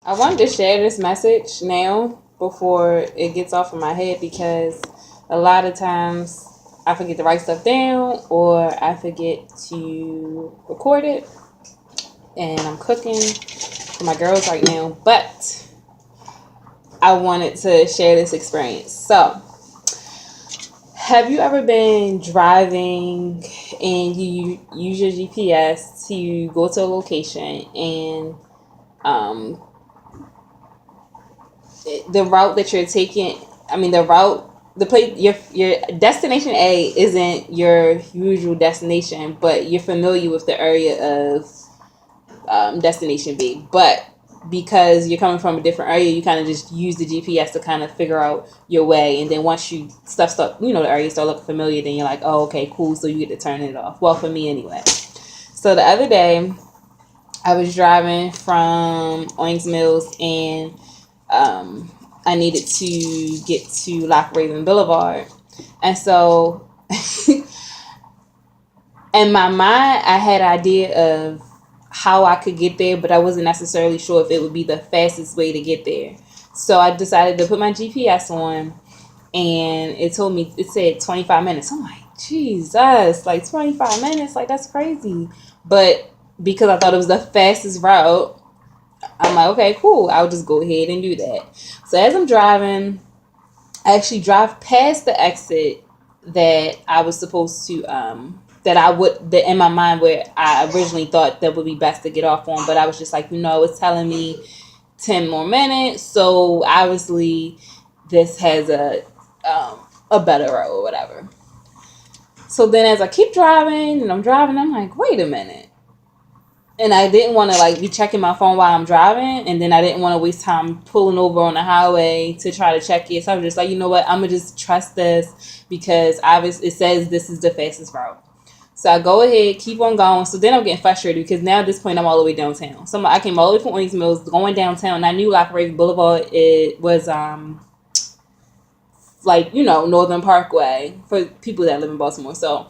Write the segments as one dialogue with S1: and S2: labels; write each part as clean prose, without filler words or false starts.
S1: I wanted to share this message now before it gets off of my head because a lot of times I forget to write stuff down or I forget to record it. And I'm cooking for my girls right now, but I wanted to share this experience. So, have you ever been driving and you use your GPS to go to a location and um, the route that you're taking, I mean, the route, the place, your destination A isn't your usual destination, but you're familiar with the area of destination B. But because you're coming from a different area, you kind of just use the GPS to kind of figure out your way. And then once you stuff start, the area start looking familiar, then you're like, oh, okay, cool. So you get to turn it off. Well, for me anyway. So the other day, I was driving from Owings Mills and I needed to get to Lock Raven Boulevard. And so in my mind, I had an idea of how I could get there, but I wasn't necessarily sure if it would be the fastest way to get there. So I decided to put my GPS on, and it said 25 minutes. I'm like, Jesus, like 25 minutes? Like, that's crazy. But because I thought it was the fastest route, I'm like, okay, cool. I'll just go ahead and do that. So as I'm driving, I actually drive past the exit that I was supposed to that in my mind where I originally thought that would be best to get off on, but I was just like, it's telling me 10 more minutes, so obviously this has a better road or whatever. So then as I keep driving and I'm driving, I'm like, wait a minute. And I didn't want to like be checking my phone while I'm driving, and then I didn't want to waste time pulling over on the highway to try to check it. So I was just like, you know what, I'm gonna just trust this because obviously it says this is the fastest route. So I go ahead, keep on going. So then I'm getting frustrated because now at this point I'm all the way downtown. So I came all the way from Owings Mills going downtown. And I knew Lock Raven Boulevard it was Northern Parkway for people that live in Baltimore. So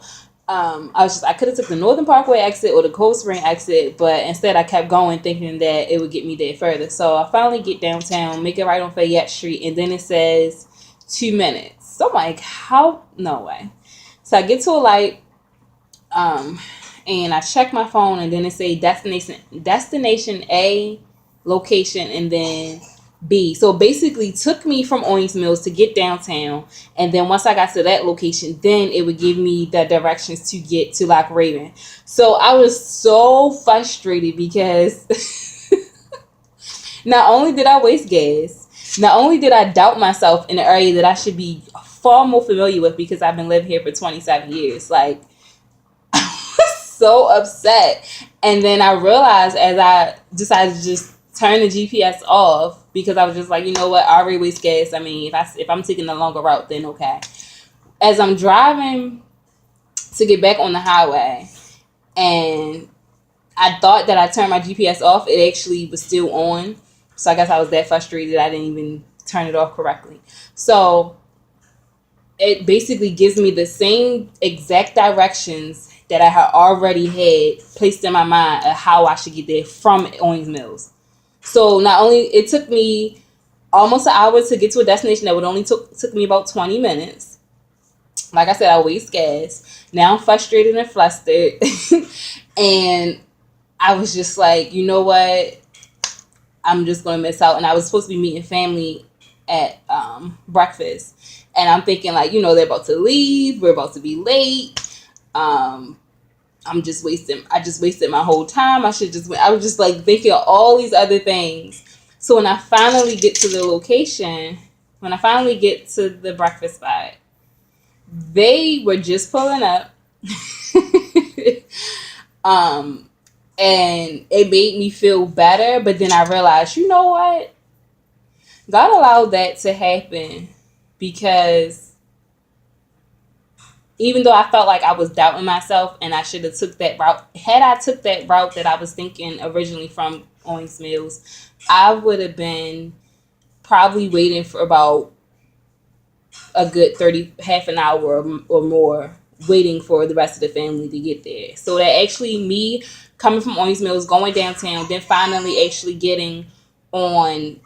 S1: I could have took the Northern Parkway exit or the Cold Spring exit, but instead I kept going thinking that it would get me there further. So I finally get downtown, make it right on Fayette Street, and then it says 2 minutes. So I'm like, how? No way. So I get to a light, and I check my phone, and then it say destination A, location, and then B. So basically took me from Owings Mills to get downtown, and then once I got to that location, then it would give me the directions to get to Lock Raven. So I was so frustrated because not only did I waste gas, not only did I doubt myself in an area that I should be far more familiar with because I've been living here for 27 years. Like, so upset. And then I realized as I decided to just turn the GPS off because I was just like, you know what, I already waste gas. I mean, if I'm taking the longer route, then okay. As I'm driving to get back on the highway, and I thought that I turned my GPS off, it actually was still on. So I guess I was that frustrated I didn't even turn it off correctly. So it basically gives me the same exact directions that I had already had placed in my mind of how I should get there from Owings Mills. So not only it took me almost an hour to get to a destination that would only took me about 20 minutes. Like I said, I waste gas. Now I'm frustrated and flustered. And I was just like, you know what? I'm just going to miss out. And I was supposed to be meeting family at breakfast. And I'm thinking like, they're about to leave. We're about to be late. I just wasted my whole time. I was just like thinking of all these other things. So when I finally get to the location, when I finally get to the breakfast spot, they were just pulling up. And it made me feel better. But then I realized, you know what? God allowed that to happen because even though I felt like I was doubting myself and I should have took that route, had I took that route that I was thinking originally from Owings Mills, I would have been probably waiting for about a good half an hour or more, waiting for the rest of the family to get there. So that actually me coming from Owings Mills, going downtown, then finally actually getting on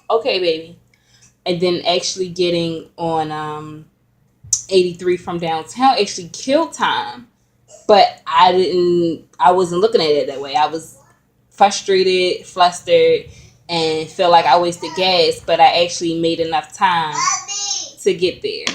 S1: okay baby, and then actually getting on 83 from downtown actually killed time. But I wasn't looking at it that way. I was frustrated, flustered, and felt like I wasted gas, but I actually made enough time to get there.